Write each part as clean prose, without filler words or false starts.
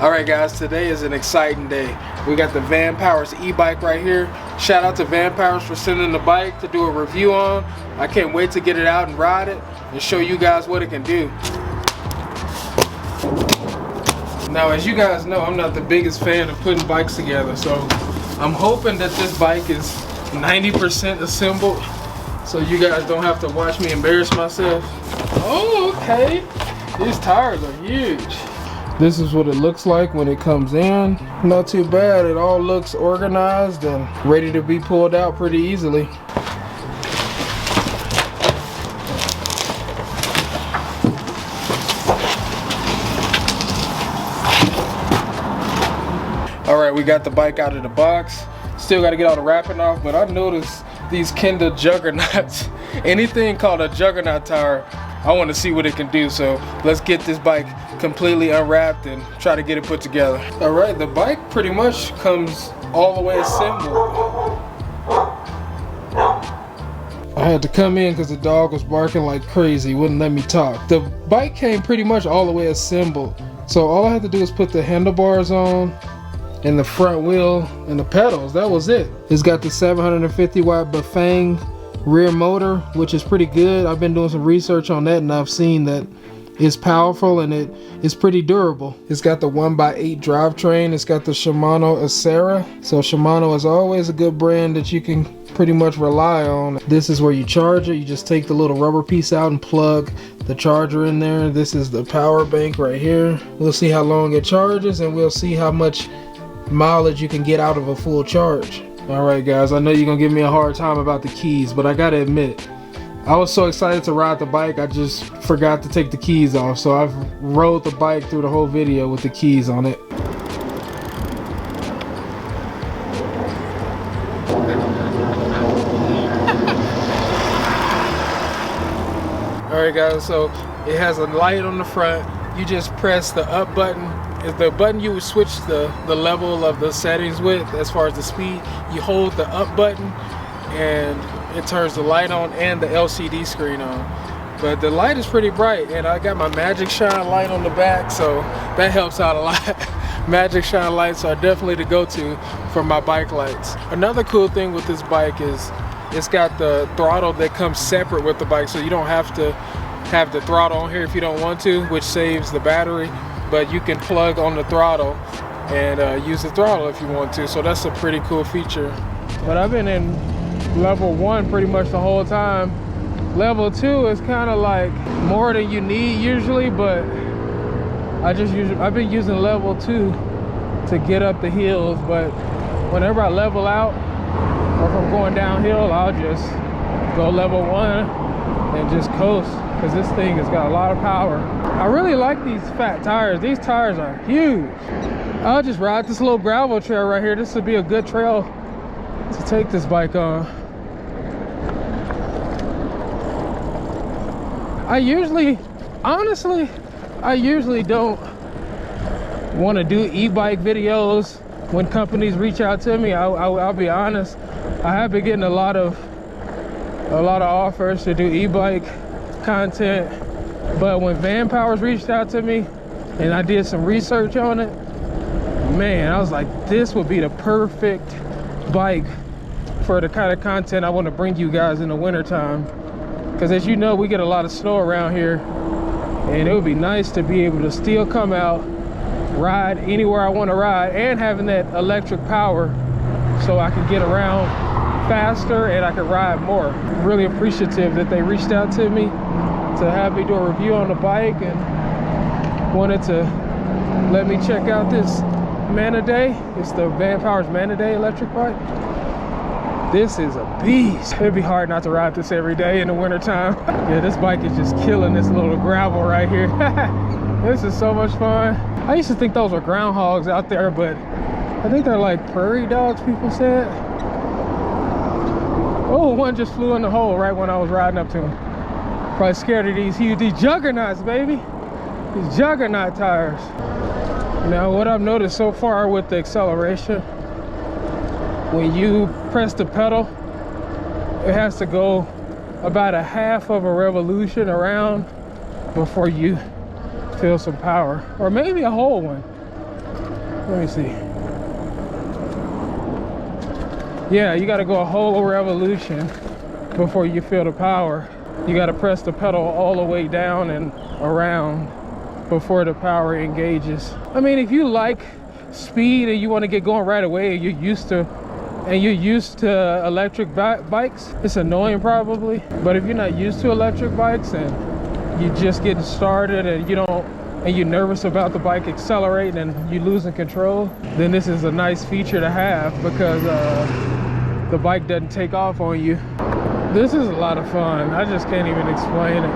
Alright guys, today is an exciting day. We got the Vanpowers e-bike right here. Shout out to Vanpowers for sending the bike to do a review on. I can't wait to get it out and ride it and show you guys what it can do. Now as you guys know, I'm not the biggest fan of putting bikes together, so I'm hoping that this bike is 90% assembled so you guys don't have to watch me embarrass myself. Oh, okay. These tires are huge. This is what it looks like when it comes in. Not too bad. It all looks organized and ready to be pulled out pretty easily. Alright, we got the bike out of the box. Still got to get all the wrapping off, but I noticed these Kenda juggernauts. Anything called a juggernaut tire, I want to see what it can do. So let's get this bike completely unwrapped and try to get it put together. Alright, the bike pretty much comes all the way assembled. I had to come in because the dog was barking like crazy, wouldn't let me talk. The bike came pretty much all the way assembled. So all I had to do is put the handlebars on and the front wheel and the pedals. That was it. It's got the 750 watt Bafang rear motor, which is pretty good. I've been doing some research on that and I've seen that it's powerful and it is pretty durable. It's got the 1x8 drivetrain. It's got the Shimano Acera. So Shimano is always a good brand that you can pretty much rely on. This is where you charge it. You just take the little rubber piece out and plug the charger in there. This is the power bank right here. We'll see how long it charges and we'll see how much mileage you can get out of a full charge. Alright guys, I know you're gonna give me a hard time about the keys, but I gotta admit, I was so excited to ride the bike, I just forgot to take the keys off. So I've rode the bike through the whole video with the keys on it. Alright guys, so it has a light on the front. You just press the up button. Is the button you would switch the level of the settings with as far as the speed. You hold the up button and it turns the light on and the LCD screen on. But the light is pretty bright and I got my Magic Shine light on the back, so that helps out a lot. Magic Shine lights are definitely the go-to for my bike lights. Another cool thing with this bike is it's got the throttle that comes separate with the bike, so you don't have to have the throttle on here if you don't want to, which saves the battery. But you can plug on the throttle and use the throttle if you want to. So that's a pretty cool feature. But I've been in level 1 pretty much the whole time. Level 2 is kind of like more than you need usually, but I've been using level 2 to get up the hills. But whenever I level out or if I'm going downhill, I'll just go level 1 and just coast, because this thing has got a lot of power. I really like these fat tires. These tires are huge. I'll just ride this little gravel trail right here. This would be a good trail to take this bike on. Honestly, I usually don't want to do e-bike videos when companies reach out to me. I'll be honest. I have been getting a lot of offers to do e-bike content, but when Vanpowers reached out to me and I did some research on it, man, I was like, this would be the perfect bike for the kind of content I want to bring you guys in the wintertime. Because as you know, we get a lot of snow around here and it would be nice to be able to still come out, ride anywhere I want to ride, and having that electric power so I can get around faster and I can ride more. I'm really appreciative that they reached out to me to have me do a review on the bike and wanted to let me check out this Manidae. It's the Vanpowers Manidae electric bike. This is a beast. It'd be hard not to ride this every day in the wintertime. Yeah, this bike is just killing this little gravel right here. This is so much fun. I used to think those were groundhogs out there, but I think they're like prairie dogs, people said. Oh, one just flew in the hole right when I was riding up to him. Probably scared of these juggernauts, baby. These juggernaut tires. Now, what I've noticed so far with the acceleration, when you press the pedal, it has to go about a half of a revolution around before you feel some power, or maybe a whole one. Let me see. Yeah, you got to go a whole revolution before you feel the power. You got to press the pedal all the way down and around before the power engages. I mean, if you like speed and you want to get going right away, you're used to electric bikes, it's annoying probably. But if you're not used to electric bikes and you're just getting started and you're nervous about the bike accelerating and you losing control, then this is a nice feature to have, because the bike doesn't take off on you. This is a lot of fun. I just can't even explain it.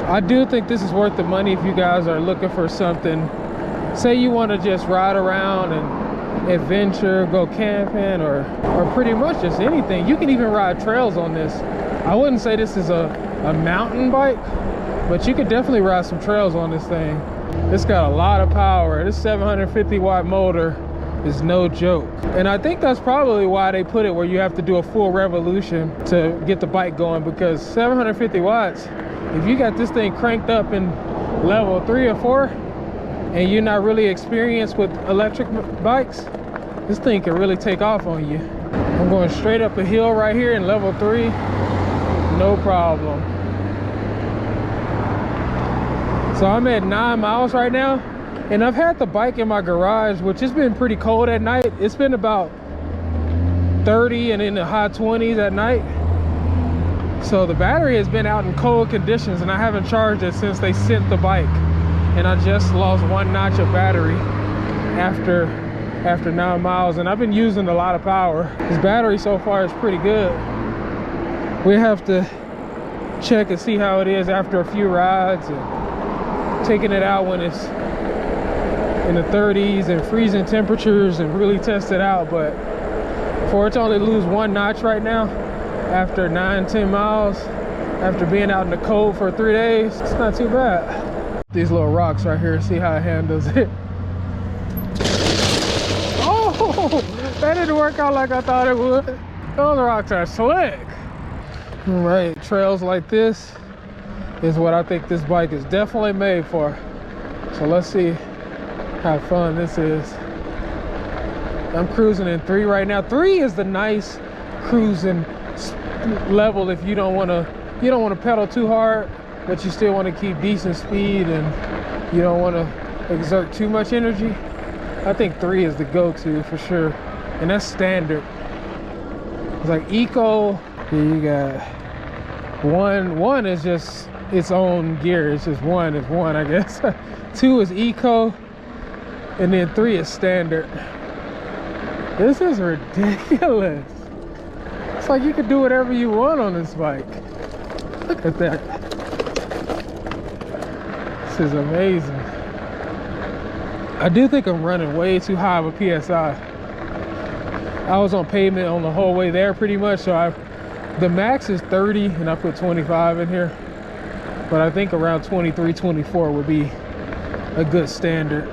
I do think this is worth the money if you guys are looking for something. Say you want to just ride around and adventure, go camping, or pretty much just anything. You can even ride trails on this. I wouldn't say this is a mountain bike, but you could definitely ride some trails on this thing. It's got a lot of power. This 750 watt motor is no joke. And I think that's probably why they put it where you have to do a full revolution to get the bike going, because 750 watts, if you got this thing cranked up in level 3 or 4 and you're not really experienced with electric bikes, this thing can really take off on you. I'm going straight up a hill right here in level 3, no problem. So I'm at 9 miles right now, and I've had the bike in my garage, which has been pretty cold at night. It's been about 30 and in the high 20s at night. So the battery has been out in cold conditions, and I haven't charged it since they sent the bike. And I just lost 1 notch of battery after 9 miles, and I've been using a lot of power. This battery so far is pretty good. We have to check and see how it is after a few rides, and taking it out when it's in the 30s and freezing temperatures and really test it out. But for it to only lose 1 notch right now after 9-10 miles, after being out in the cold for 3 days, it's not too bad. These little rocks right here, see how it handles it. Oh, that didn't work out like I thought it would. Those rocks are slick. All right, trails like this is what I think this bike is definitely made for. So let's see how fun this is. I'm cruising in 3 right now. 3 is the nice cruising level if you don't want to pedal too hard, but you still want to keep decent speed and you don't want to exert too much energy. I think 3 is the go-to for sure, and that's standard. It's like eco. Here you got one is just its own gear. It's just one is one, I guess. 2 is eco, and then 3 is standard. This is ridiculous. It's like you could do whatever you want on this bike. Look at that. This is amazing. I do think I'm running way too high of a PSI. I was on pavement on the whole way there pretty much, so the max is 30 and I put 25 in here. But I think around 23, 24 would be a good standard.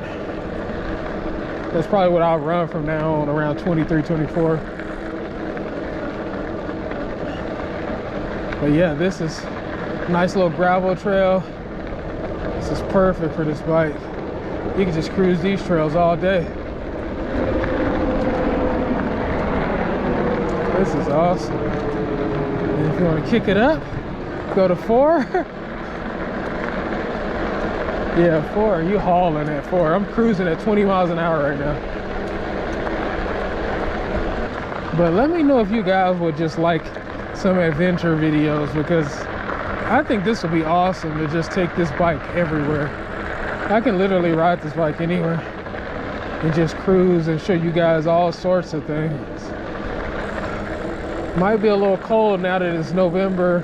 That's probably what I'll run from now on, around 23, 24. But yeah, this is a nice little gravel trail. This is perfect for this bike. You can just cruise these trails all day. This is awesome. And if you want to kick it up, go to 4. Yeah, 4. You hauling at 4. I'm cruising at 20 miles an hour right now. But let me know if you guys would just like some adventure videos, because I think this will be awesome to just take this bike everywhere. I can literally ride this bike anywhere and just cruise and show you guys all sorts of things. Might be a little cold now that it's November,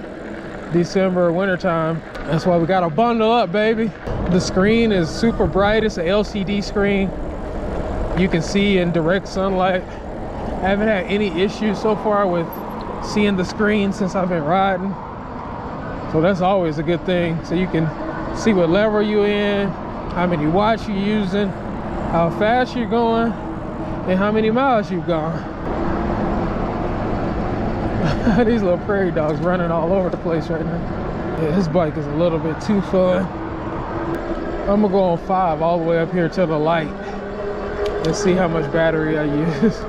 December, wintertime. That's why we gotta bundle up, baby. The screen is super bright. It's an LCD screen. You can see in direct sunlight. I haven't had any issues so far with seeing the screen since I've been riding. So that's always a good thing. So you can see what level you're in, how many watts you're using, how fast you're going, and how many miles you've gone. These little prairie dogs running all over the place right now. Yeah, this bike is a little bit too fun. I'm gonna go on 5 all the way up here to the light. Let's see how much battery I use.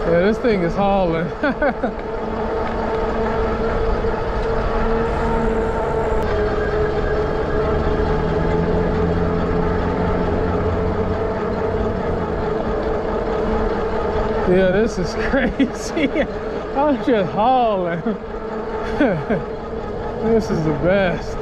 Yeah, this thing is hauling. Yeah, this is crazy. I'm just hauling. This is the best.